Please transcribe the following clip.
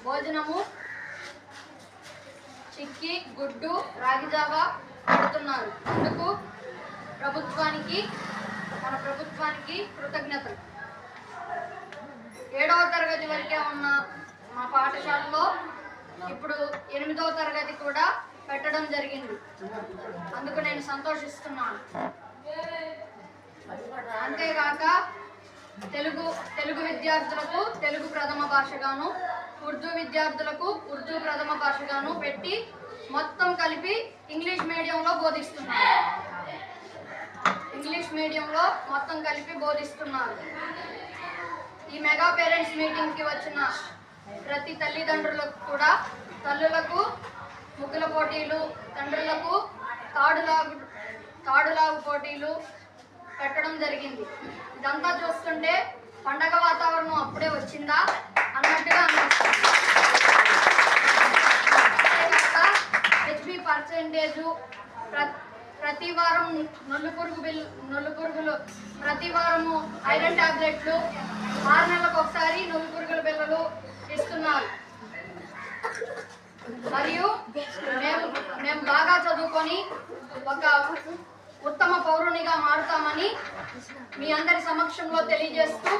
భోజనము, చిక్కి, గుడ్డు, రాగి జావా పెడుతున్నారు. అందుకు మన ప్రభుత్వానికి కృతజ్ఞతలు. 7వ తరగతి వరకే ఉన్న మా పాఠశాలలో ఇప్పుడు 8వ తరగతి కూడా పెట్టడం జరిగింది. అందుకు నేను సంతోషిస్తున్నాను. అంతేగాక తెలుగు విద్యార్థులకు తెలుగు ప్రథమ భాషగాను, ఉర్దూ విద్యార్థులకు ఉర్దూ ప్రథమ భాషగాను పెట్టి మొత్తం కలిపి ఇంగ్లీష్ మీడియంలో బోధిస్తున్నారు. ఈ మెగా పేరెంట్స్ మీటింగ్కి వచ్చిన ప్రతి తల్లిదండ్రులకు కూడా తల్లులకు ముగ్గుల పోటీలు, తండ్రులకు తాడులాగు పోటీలు పెట్టడం జరిగింది. ఇదంతా చూస్తుంటే పండగ వాతావరణం అప్పుడే వచ్చిందా అన్నట్టుగా అనిపిస్తుంది. హెచ్బి పర్సెంటేజు, ప్రతి వారం నొల్లు పురుగులు, ప్రతి వారము ఐరన్ టాబ్లెట్లు, 6 నెలలకు ఒకసారి నొల్లు పురుగుల బిళ్ళలు ఇస్తున్నారు. మరియు మేము బాగా చదువుకొని ఒక ఉత్తమ పౌరునిగా మారుతామని మీ అందరి సమక్షంలో తెలియజేస్తూ